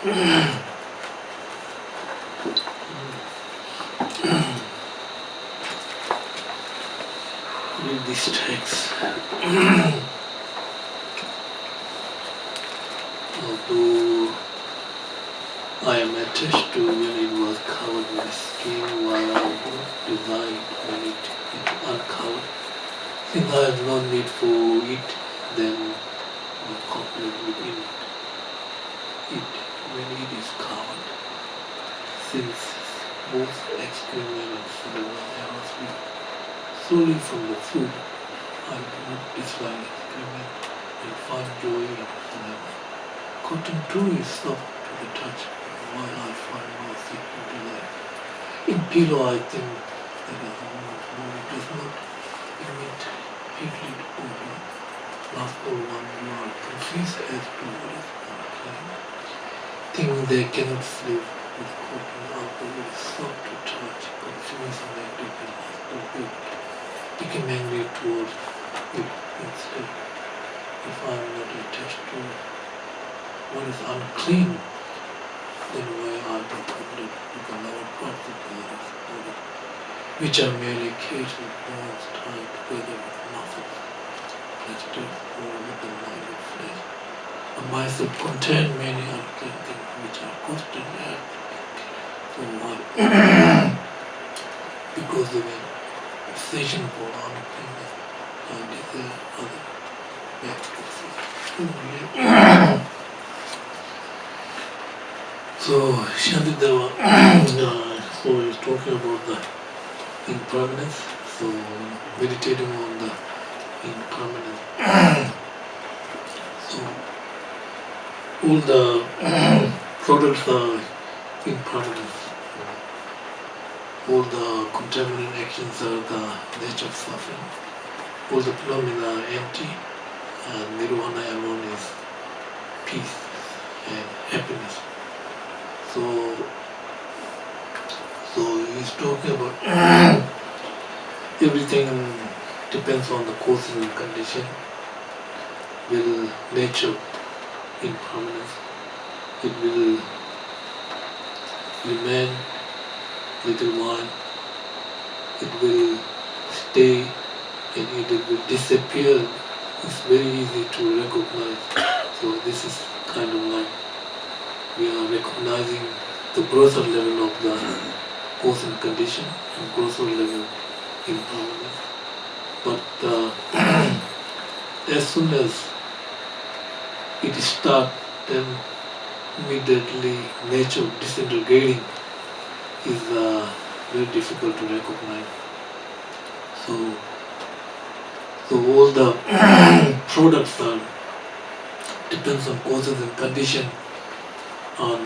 Read this text. Although I am attached to when it was covered with skin, while I was designed when it is uncovered. Since I have no need for it, then I cooperate within it when it is covered. Since both excrement and saliva errors me solely from the food, I do not dislike excrement and find joy in saliva. Cotton too is soft to the touch, while I find no secret delight. In pillow I think that a woman's body does not emit hatred odor. Last of all, one you are confused as to what is unclean. Thinking they cannot sleep with cotton alcohol is soft to touch, confusing their deep in last of good. Become angry towards it instead. If I am not attached to what is unclean, then why are we bonded with the lower parts of the earth's body, which are merely cages with bones tied together with muscles, plastered or with the mind of flesh. A myself contain many unclean things which are constantly active. So why? Because of an obsession for uncleanness, I desire other bad to see. So Shantideva so he's talking about the impermanence, so meditating on the impermanence. So all the products are impermanent. All the contaminant actions are the nature of suffering. All the phenomena are empty, and nirvana alone is peace and happiness. So he's talking about everything depends on the causes and condition. Will nature impermanence, it will remain little while, it will stay and it will disappear. It's very easy to recognize. So this is kind of like we are recognizing the grosser level of the cause and condition and grosser level impermanence. But as soon as it starts, then immediately nature disintegrating is very difficult to recognize. So all the products are depends on causes and condition,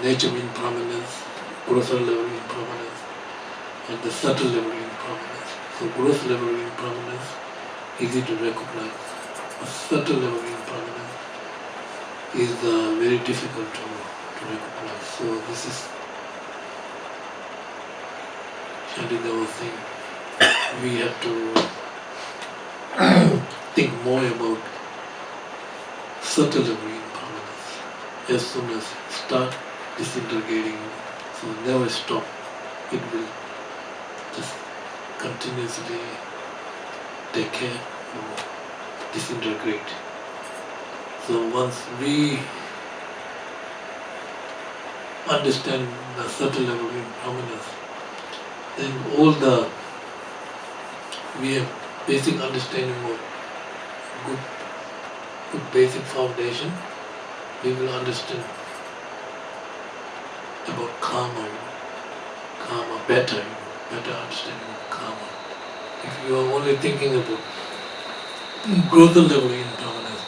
nature impermanence, grosser level impermanence, and the subtle level impermanence. So gross level impermanence easy to recognize. A subtle level impermanence is very difficult to recognize. So this is Shantideva saying we have to think more about subtle level impermanence as soon as start disintegrating. So never stop. It will just continuously decay or disintegrate. So once we understand the subtle level impermanence, then we have basic understanding of good basic foundation. We will understand about karma, better understanding of karma. If you are only thinking about growth level impermanence,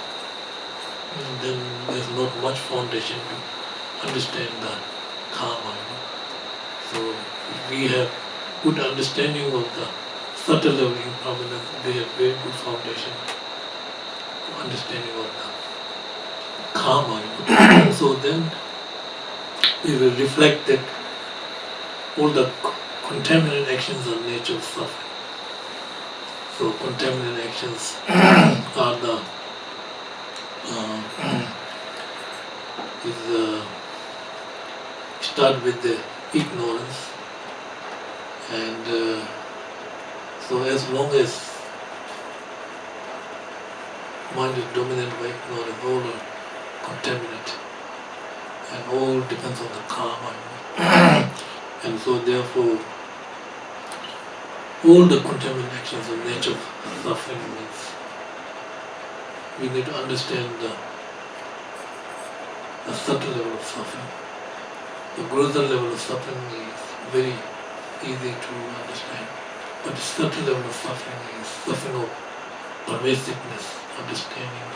then there's not much foundation to understand the karma. So if we have good understanding of the subtle level impermanence, we have very good foundation for understanding of the karma. So then we will reflect that all the contaminant actions are nature of suffering. So contaminant actions are start with the ignorance, and so as long as mind is dominated by ignorance, all are contaminated, and all depends on the karma. And so therefore, all the contaminant actions of nature of suffering means we need to understand the subtle level of suffering. The grosser level of suffering is very easy to understand, but the subtle level of suffering is suffering of pervasiveness, understanding.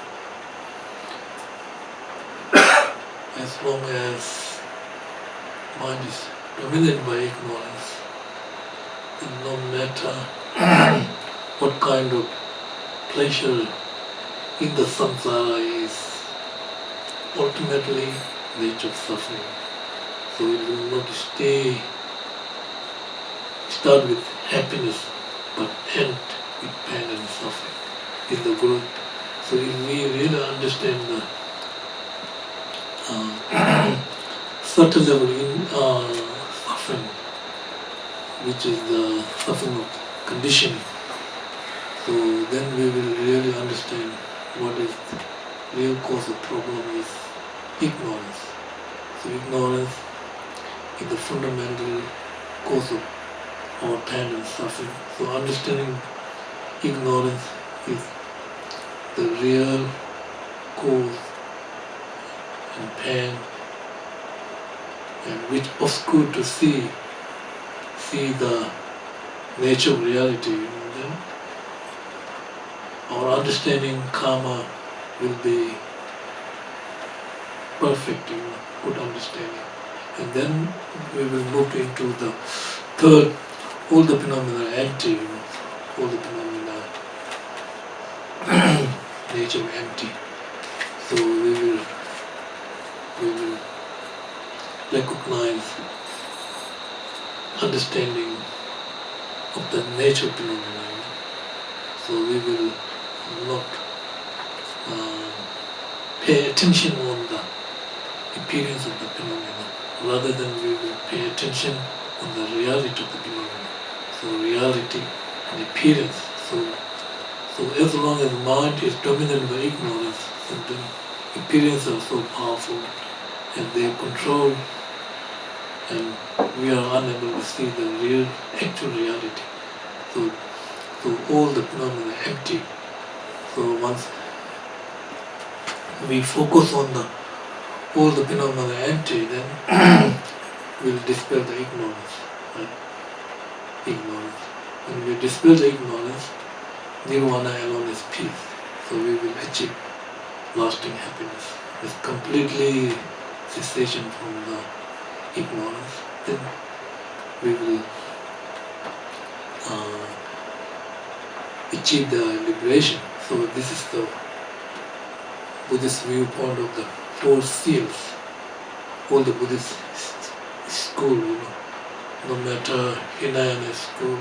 As long as mind is dominated by ignorance, and no matter what kind of pleasure in the samsara is ultimately nature of suffering. So it will not start with happiness, but end with pain and suffering in the growth. So if we really understand the subtle level in suffering, which is the suffering of conditioning, so then we will really understand what is the real cause of problem is ignorance. So ignorance is the fundamental cause of our pain and suffering. So understanding ignorance is the real cause and pain, and which obscure to see the nature of reality. And then our understanding karma will be perfect, good understanding. And then we will move into the third, all the phenomena are empty, all the phenomena nature empty. So we will recognize understanding of the nature of phenomena. So we will not pay attention on the appearance of the phenomena, rather than we will pay attention on the reality of the phenomena. So reality and appearance. So as long as mind is dominated by ignorance, then appearances are so powerful and they control, and we are unable to see the real, actual reality. So all the phenomena are empty. So once we focus on all the phenomena are empty, then we'll dispel the ignorance. Right? Ignorance. When we dispel the ignorance, nirvana alone is peace. So we will achieve lasting happiness. It's completely cessation from the ignorance. Then we will achieve the liberation. So this is the Buddhist viewpoint of the four seals. All the Buddhist school, no matter Hinayana school,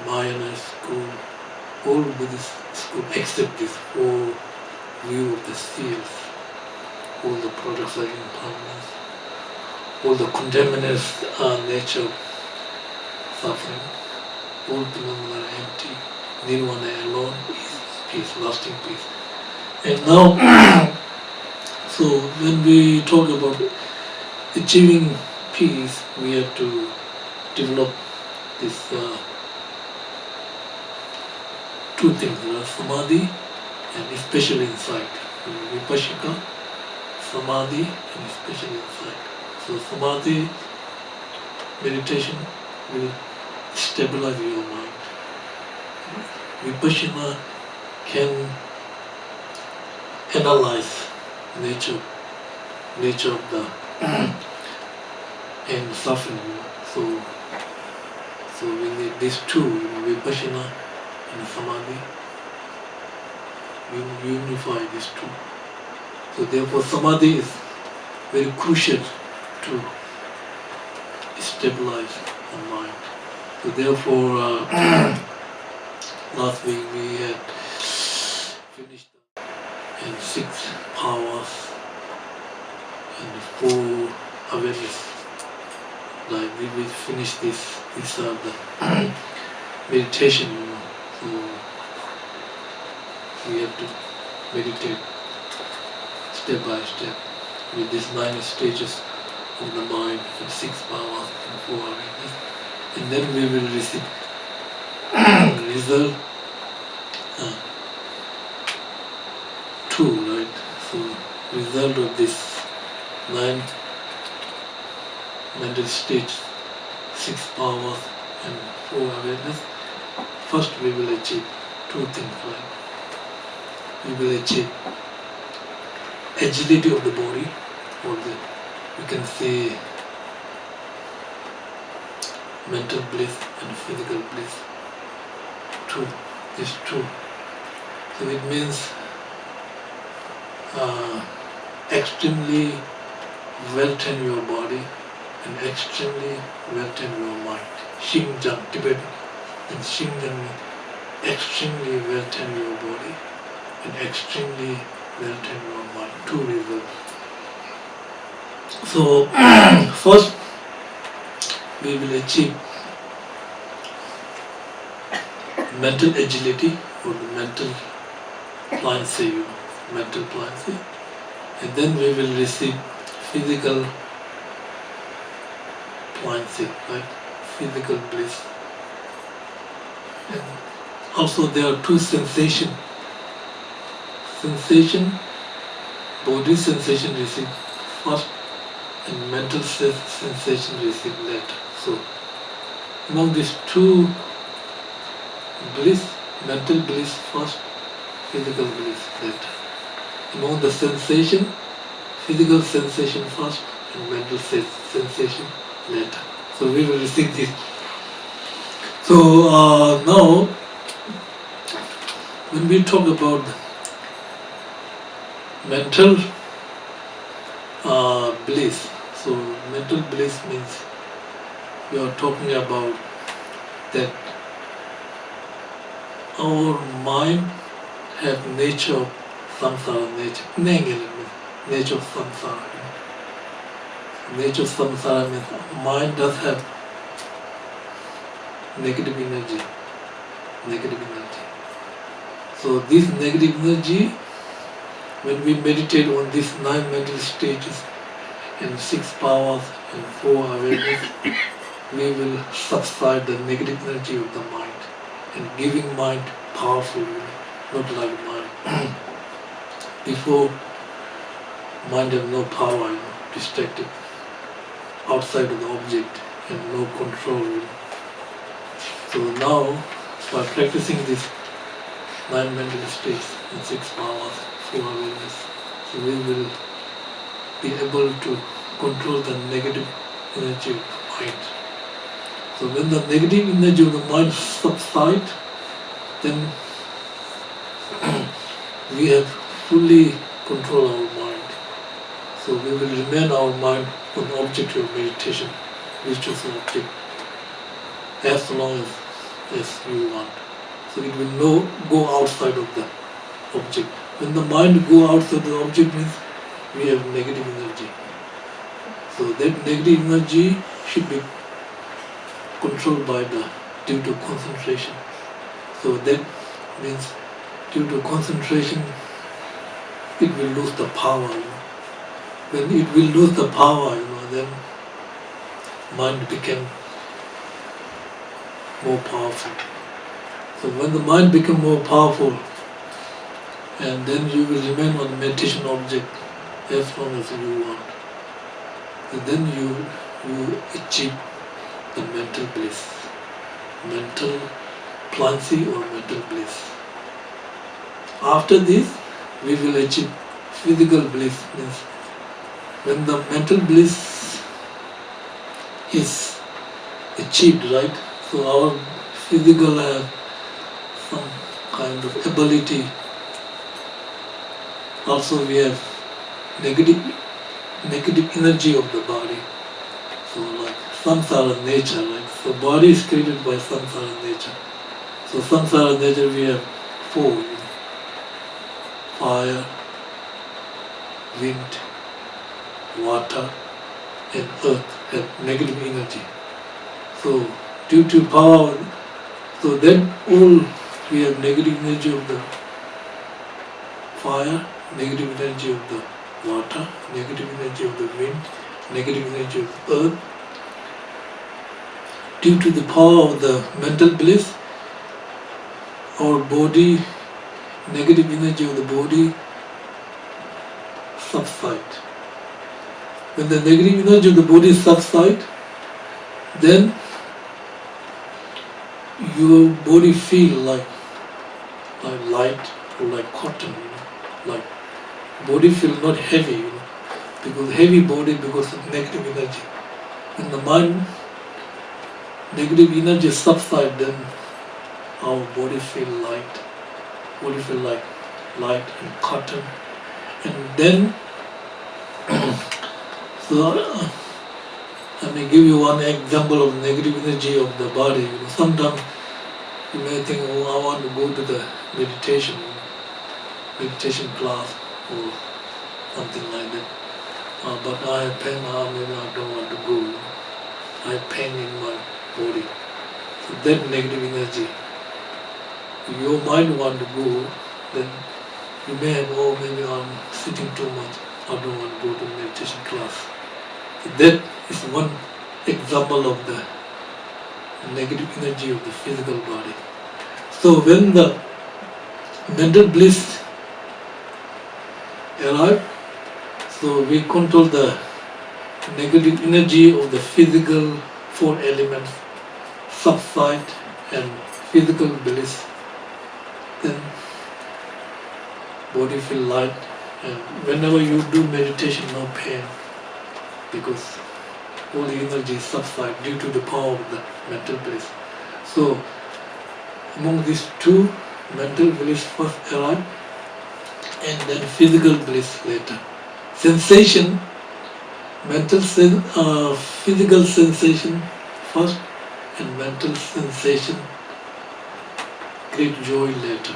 Mahayana school, all Buddhist school except this four view of the seals. All the products are impermanence. All the contaminants are nature of suffering. All phenomena are empty. Nirvana alone is peace, lasting peace. And now, so when we talk about achieving peace, we have to develop this two things, samadhi and special insight. Vipassana, samadhi and special insight. So samadhi meditation will stabilize your mind. Vipassana can analyze nature of the and suffering. So we need these two, Vipassana and Samadhi. We unify these two. So therefore Samadhi is very crucial to stabilize the mind. So therefore last week we had finished and 6 powers and 4 awareness like we will finish this. These are the meditation. So we have to meditate step by step with these 9 stages of the mind and 6 powers and 4 awareness, and then we will receive result 2, right? So result of this 9 mental states, 6 powers and 4 awareness. First we will achieve 2 things, right? We will achieve agility of the body, or we can say mental bliss and physical bliss. 2, this 2. So it means extremely well-train your body and extremely well-train your mind. Xinjiang, Tibet, and Xinjiang means extremely well-train your body and extremely well-train your mind. 2 results. So first we will achieve mental agility, or the mental pliancy, mental pliancy, and then we will receive physical pliancy, right? Physical bliss. And also there are 2 sensations. Body sensation receive first, and mental sensation receive later. So among these 2 bliss, mental bliss first, physical bliss later. Among the sensation, physical sensation first and mental sensation later. So we will receive this. So now, when we talk about mental bliss, so mental bliss means we are talking about that our mind have nature of samsara, nature of samsara. Nature of samsara means mind does have negative energy. So this negative energy, when we meditate on these 9 mental stages and 6 powers and 4 awareness, we will subside the negative energy of the mind and giving mind powerful, not like mind. Before, mind have no power, distracted, outside of the object and no control. So now, by practicing these 9 mental states and 6 powers, 4 awareness, so we will be able to control the negative energy of the mind. So when the negative energy of the mind subsides, then we have fully control our mind. So we will remain our mind on the object of meditation, which is an object, as long as you want. So it will not go outside of the object. When the mind go outside the object means we have negative energy. So that negative energy should be controlled by due to concentration. So that means due to concentration, it will lose the power. When it will lose the power, then mind became more powerful. So when the mind becomes more powerful, and then you will remain on the meditation object as long as you want. And then you achieve the mental bliss, mental pliancy or mental bliss. After this, we will achieve physical bliss. Means when the mental bliss is achieved, right? So our physical have some kind of ability. Also we have negative energy of the body. So like samsara nature, right? So body is created by samsara nature. So samsara nature we have 4, fire, wind, water and earth have negative energy. So due to power, so then all we have negative energy of the fire, negative energy of the water, negative energy of the wind, negative energy of the earth. Due to the power of the mental bliss, our body, negative energy of the body subside. When the negative energy of the body subside, then your body feel like light or like cotton, like body feel not heavy, because heavy body because of negative energy. When the mind negative energy subside, then our body feel light, body feel like light and cotton, and then so I may give you one example of negative energy of the body. Sometimes you may think, oh, I want to go to the meditation class or something like that. But I have pain, maybe I don't want to go. I have pain in my body. So that negative energy, if your mind want to go, then you may have, oh, maybe I'm sitting too much. I don't want to go to meditation class. So that is one example of the negative energy of the physical body. So when the mental bliss arrives, so we control the negative energy of the physical four elements subside and physical bliss. Then body feel light, and whenever you do meditation, no pain, because all the energy subside due to the power of the mental bliss. So among these two, mental bliss first arrive and then physical bliss later. Sensation, physical sensation first and mental sensation, great joy later.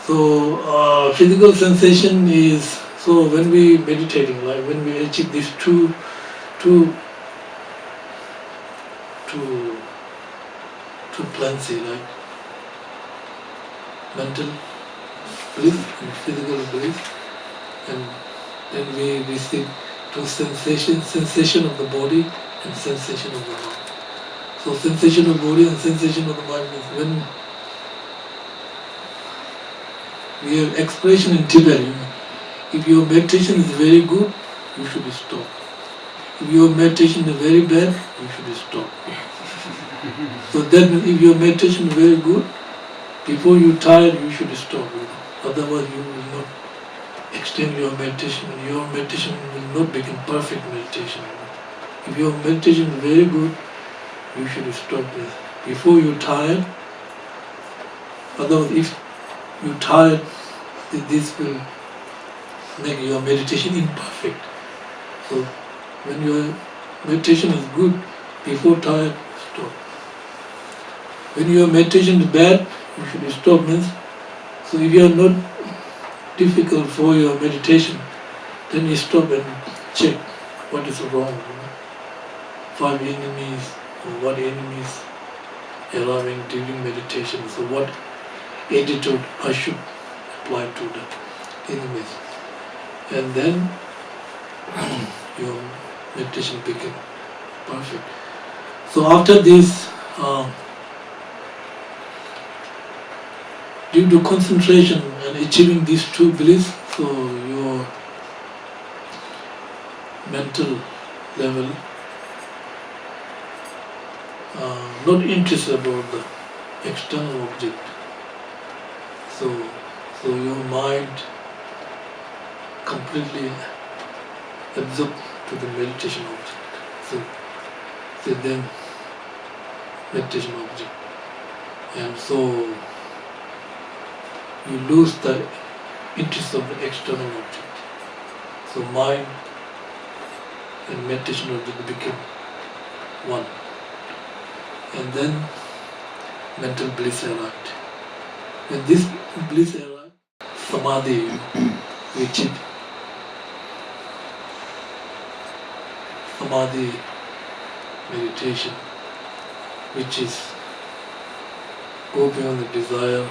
So physical sensation is, so when we meditating, like when we achieve these two plenty, like mental bliss and physical bliss, and then we receive two sensation of the body and sensation of the mind. So sensation of body and sensation of the mind means when we have expression in Tibetan, if your meditation is very good, you should stop. If your meditation is very bad, you should stop. So that means if your meditation is very good, before you tired, you should stop. Otherwise you will not extend your meditation, and your meditation will not become perfect meditation. If your meditation is very good, you should stop this before you tired. Otherwise, if you tired, this will make your meditation imperfect. So when your meditation is good, before tired, stop. When your meditation is bad, you should stop means. So if you are not difficult for your meditation, then you stop and check what is wrong. 5 enemies, or what enemies arriving during meditation. So what attitude I should apply to the enemies. And then your meditation became perfect. So after this, due to concentration and achieving these two bliss, so your mental level not interested about the external object. So your mind completely absorbed to the meditation object. So then meditation object. And so you lose the interest of the external object. So mind and meditation object become one. And then mental bliss arrived. When this bliss arrived, samadhi, we achieve. samadhi meditation, which is go beyond the desire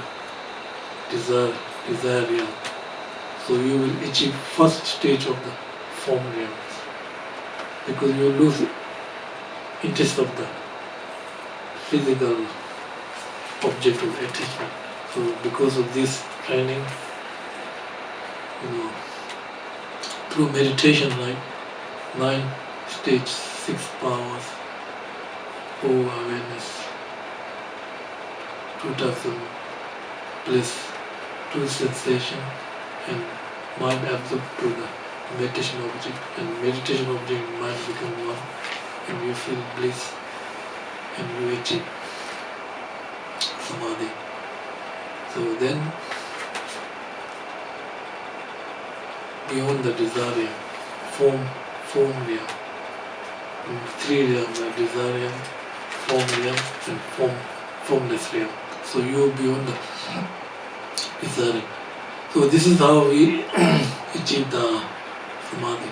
realm. So you will achieve first stage of the form realms, because you lose interest of the physical object of attachment. So because of this training, through meditation, like 9 stage, 6 powers, 4 awareness, 2 types of bliss, 2 sensation, and mind absorbed to the meditation object, and meditation object and mind become one, and you feel bliss, and you achieve samadhi. So then, beyond the desire, form realm, 3 realms, desire realm, form realm, and formless realm. So you are beyond the desiring. So this is how we achieve the samadhi.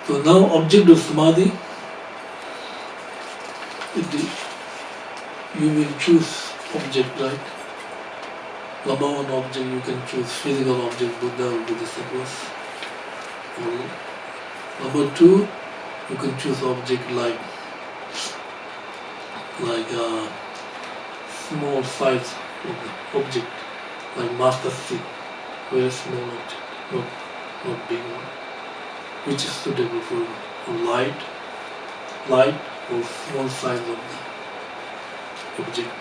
So now object of samadhi, you will choose object, right? Number 1 object, you can choose physical object, Buddha or Bodhisattvas. Number 2, you can choose object like small size of the object, like master seat, very small object, not big one, which is suitable for light or small size of the object.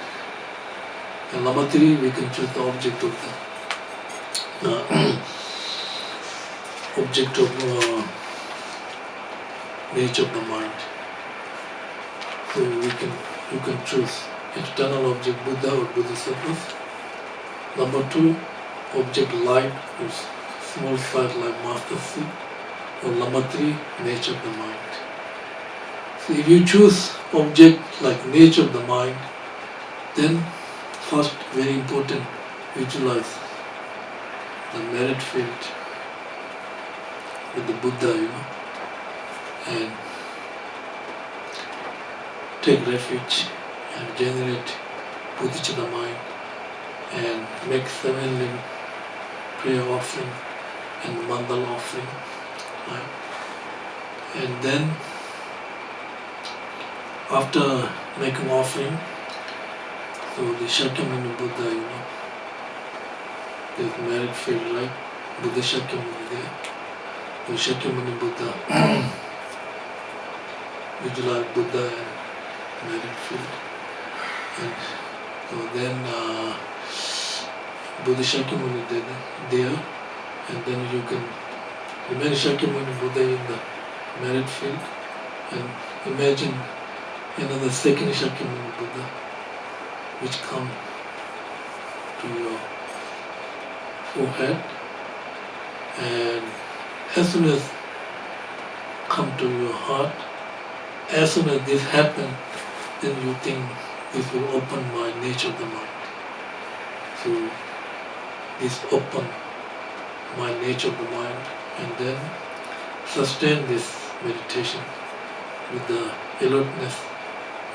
And number 3, we can choose the object of the object of nature of the mind. So you can choose external object, Buddha or Bodhisattvas. Number 2, object light or small size like master seed. Or number 3, nature of the mind. So if you choose object like nature of the mind, then first, very important, visualize the merit field with the Buddha, and take refuge and generate Bodhisattva mind, and make 7 limb prayer offering and mandala offering, right? And then after making offering, so the Shakyamuni Buddha, there's merit field, right? Buddha Shakyamuni there. The Shakyamuni Buddha, visualize Buddha and merit field. And so then Buddha Shakyamuni there, and then you can remain Shakyamuni Buddha in the merit field, and imagine another second Shakyamuni Buddha which come to your forehead, and as soon as come to your heart, as soon as this happens, then you think this will open my nature of the mind. So this open my nature of the mind, and then sustain this meditation with the alertness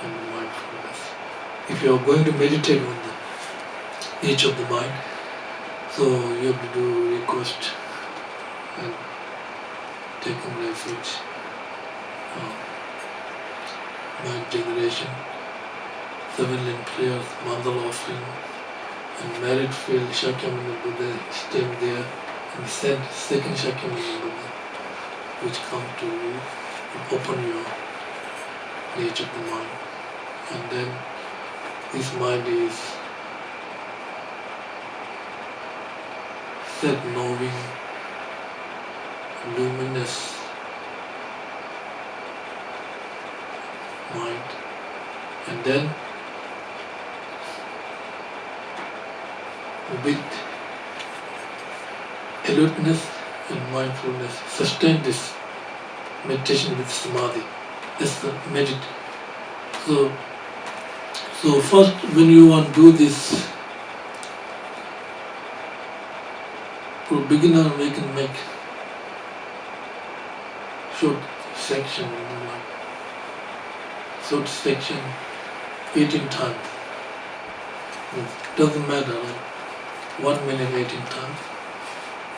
and the mindfulness. If you are going to meditate on the nature of the mind, so you have to do request and taking refuge, mind generation, 7 limb prayers, mandala offering, and merit field Shakyamuni Buddha stand there, and send second Shakyamuni Buddha which come to you and open your nature of the mind. And then this mind is set knowing, luminous mind, and then with alertness and mindfulness sustain this meditation with samadhi. That's the meditation. So first, when you want to do this, for beginner we can make short section, like short section 18 times. It doesn't matter, like 1 minute 18 times,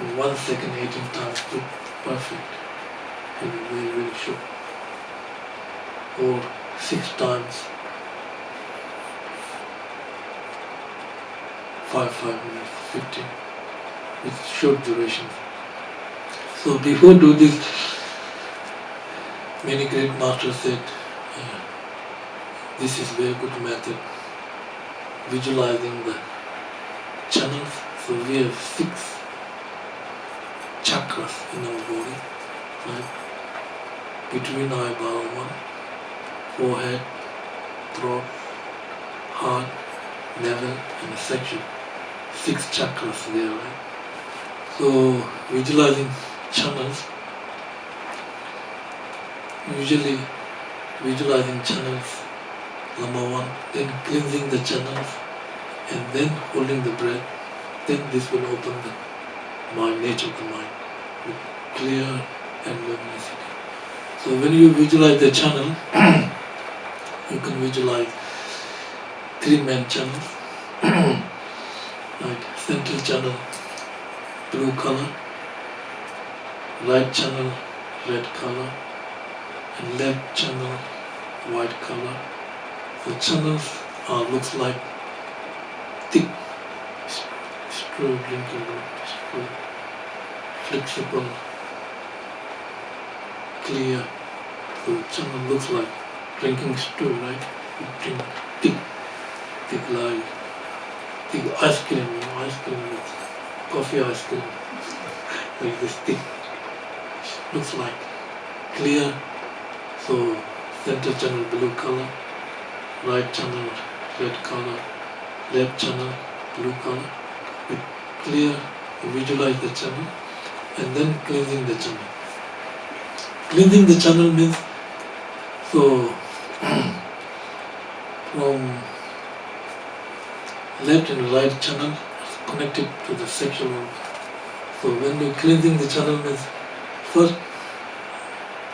and 1 second 18 times, perfect, and very, very short. Or 6 times, 5 minutes, 15, with short duration. So before do this, many great masters said, this is very good method, visualizing the channels. So we have 6 chakras in our body, right? Between eyebrow 1, forehead, throat, heart, navel, and a section. 6 chakras there, right? So visualizing channels, usually visualizing channels, number 1, then cleansing the channels, and then holding the breath, then this will open the mind, nature of the mind, with clear and luminosity. So when you visualize the channel, you can visualize 3 main channels, like central channel, blue color, right channel, red color, and left channel, white color. The channels looks like thick straw, drinking straw, flexible, clear. So the channel looks like drinking straw, right? You drink thick like thick ice cream, ice cream with coffee ice cream, like this thick. Looks like clear. So center channel blue color, right channel red color, left channel blue color. With clear, you visualize the channel and then cleansing the channel. Cleansing the channel means, so from left and right channel connected to the sexual organ. So when you're cleansing the channel means, first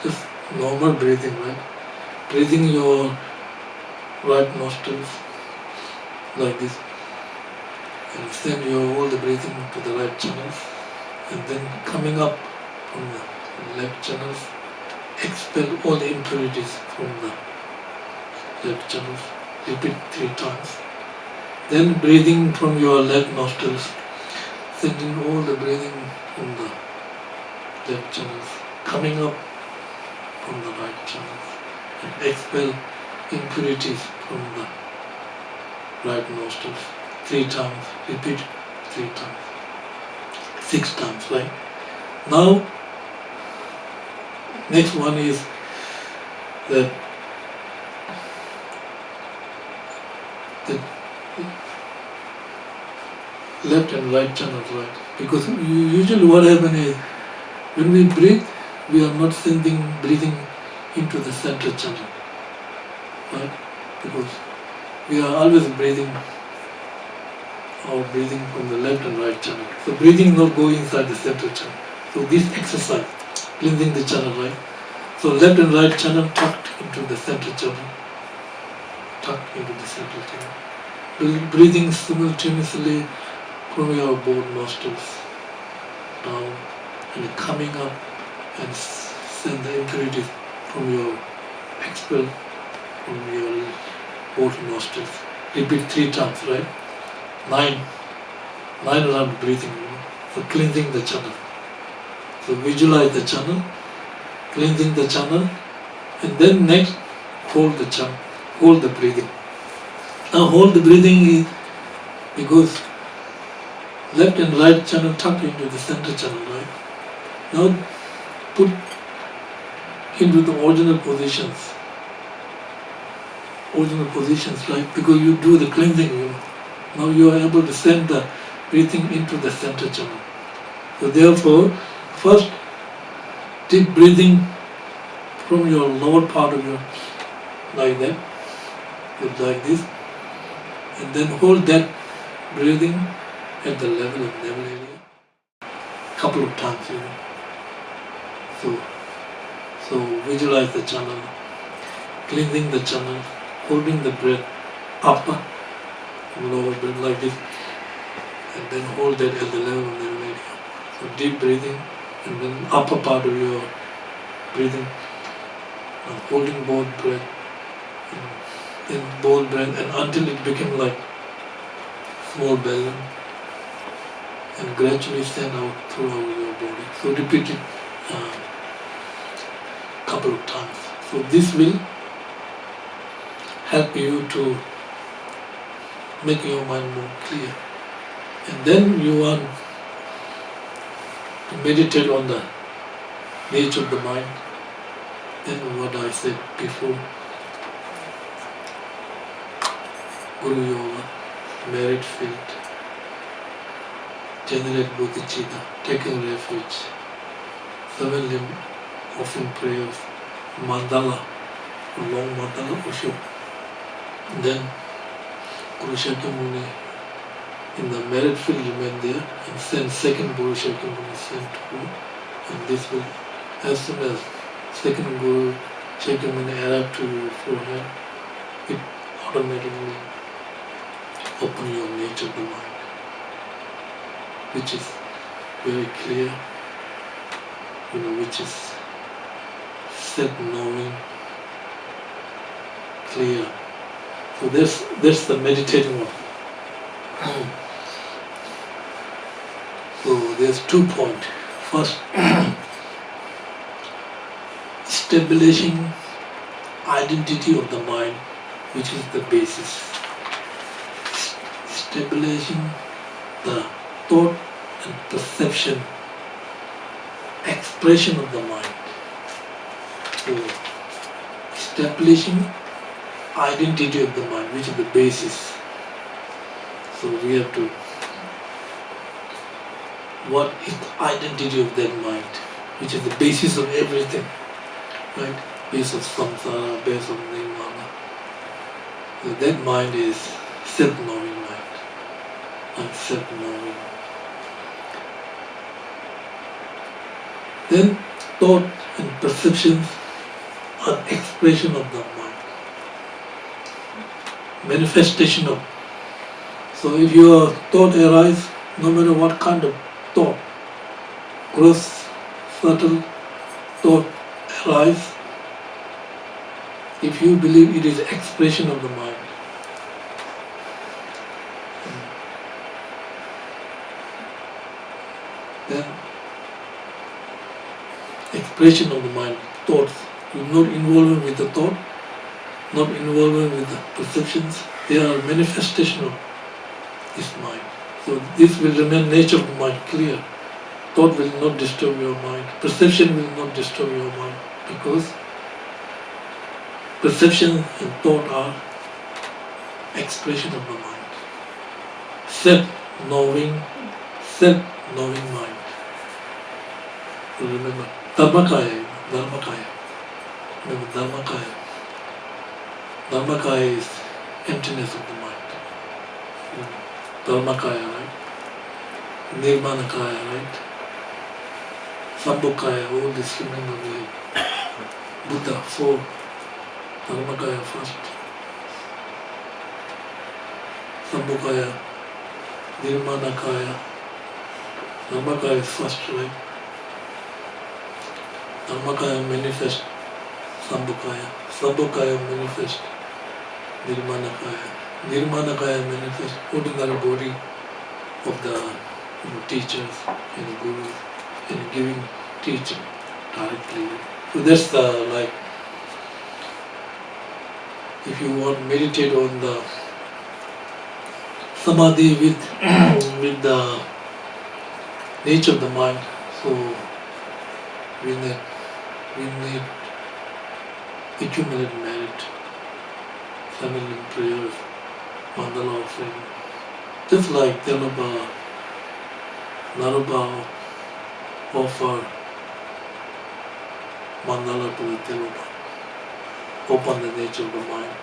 just normal breathing, right? Breathing your right nostrils like this, and send your all the breathing to the right channels, and then coming up from the left channels, expel all the impurities from the left channels. Repeat 3 times. Then breathing from your left nostrils, sending all the breathing from the left channels, coming up from the right channels, and expel impurities from the right nostrils 3 times. Repeat 3 times. 6 times, right? Now, next one is the left and right channels, right? Because usually what happens is, when we breathe, we are not sending breathing into the center channel, right? Because we are always breathing from the left and right channel. So breathing not go inside the center channel. So this exercise, cleansing the channel, right? So left and right channel tucked into the center channel. Tucked into the center channel. Breathing simultaneously from your both nostrils down and coming up, and send the impurities from your expel from your both nostrils. Repeat 3 times, right? 9 round breathing, for cleansing the channel. So visualize the channel, cleansing the channel, and then next hold the channel, hold the breathing. Now hold the breathing is because left and right channel tucked into the center channel, right? Now put into the original positions, right? Because you do the cleansing, now you are able to send the breathing into the center channel. So therefore, first deep breathing from your lower part of your, like that, like this, and then hold that breathing at the level of navel area, couple of times, So So visualize the channel, cleansing the channel, holding the breath, upper and lower breath like this, and then hold that at the level of the radio. So deep breathing, and then upper part of your breathing, and holding both breath, and both breath, and until it became like small balloon, and gradually send out throughout your body. So repeat it couple of times. So this will help you to make your mind more clear. And then you want to meditate on the nature of the mind. Then what I said before, Guru Yoga, merit field, generate bodhicitta, taking refuge, seven limb offering prayers, mandala, long mandala Osho. Then Guru Shakyamuni in the merit field remain there, and send second Guru Shakyamuni sent to you, and this will, as soon as second Guru Shakyamuni arrive to your forehead, it automatically open your nature of the mind, which is very clear, which is self-knowing, clear. So that's the meditating one. So there's 2 points. First, establishing identity of the mind, which is the basis. Establishing the thought and perception, expression of the mind. So establishing identity of the mind, which is the basis. So we have to, what is the identity of that mind, which is the basis of everything, right? Base of samsara, base of nirvana. So that mind is self-knowing mind, and self-knowing. Then thought and perceptions are expression of the mind, manifestation of. So if your thought arises, no matter what kind of thought, gross, subtle thought arises, if you believe it is expression of the mind, then expression of the mind, thoughts, you're not involved with the thought, not involved with the perceptions, they are manifestation of this mind. So this will remain nature of the mind clear. Thought will not disturb your mind, perception will not disturb your mind, because perception and thought are expression of the mind. Self-knowing mind. So remember, Dharmakaya. Remember Dharmakaya. Dharmakaya is emptiness of the mind. Dharmakaya, right? Nirmanakaya, right? Sambhokaya, all this remember we Buddha, 4. Dharmakaya first. Sambhokaya, Nirmanakaya. Dharmakaya is first, right? Dharmakaya manifest Sambhokaya. Sambhokaya manifest Nirmanakaya. Nirmanakaya manifest ordinary body of the teachers and gurus and giving teaching directly. So that's the if you want to meditate on the samadhi with the nature of the mind, so we need accumulate merit, family prayers, mandala offering. Just like Naruba offer mandala to the Teluba, open the nature of the mind.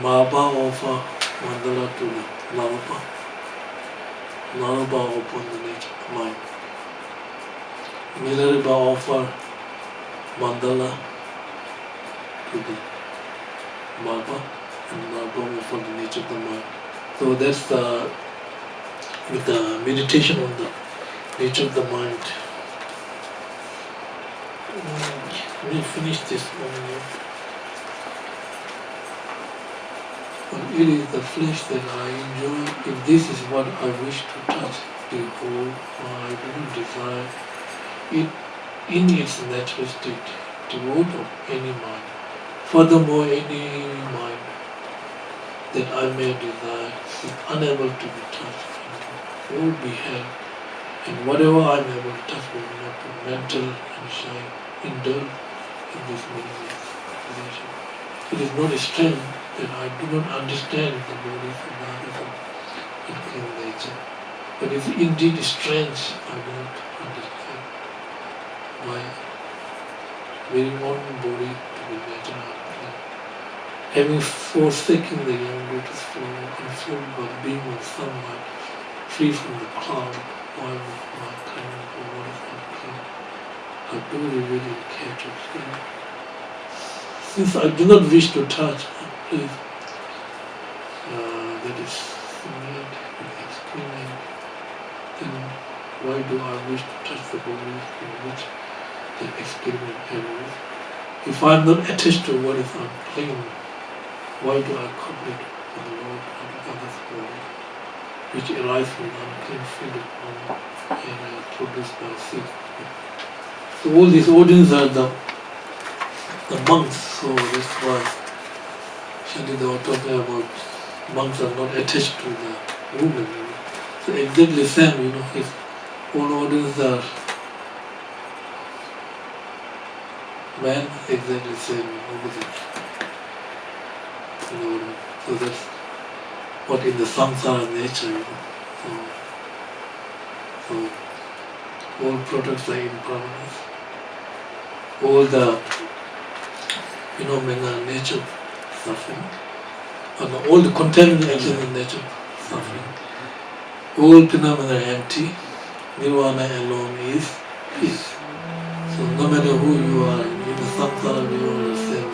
Mahaba offer mandala to the Naruba. Naruba open the nature of the mind. Milarepa offer mandala to the marble, and marble for the nature of the mind. So that's with the meditation on the nature of the mind. Let me finish this one here. But it is the flesh that I enjoy. If this is what I wish to touch, behold, I do not desire it in its natural state, devoid of any mind. Furthermore, any mind that I may desire is unable to be touched and will be held, and whatever I am able to touch will not be mental and shy, indulge in this meaningless accusation. It is not a strength that I do not understand the bodies and the others of unclean nature, but it is indeed strange I do not understand my very own body to be natural unclean. Having forsaken the young lotus flower, consumed by the beam of sunlight, free from the cloud, while my kind of what is unclean, I do really care to see. Since I do not wish to touch a place that is made with excrement, then why do I wish to touch the body in which the excrement arises? If I am not attached to what is unclean, why do I cooperate with the Lord and the other's body, which arise from the unclean field of home and are produced by seed? So all these audience are the monks, so that's why Shantideva was talking about monks are not attached to the woman. So exactly the same, his all audience are men, exactly the same, opposite. So that's what in the samsara nature, So all products are impermanence. All the phenomena nature suffering, and all the contaminant actions in nature suffering. All phenomena are empty. Nirvana alone is peace. So no matter who you are, in the samsara you are the same.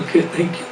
Okay, thank you.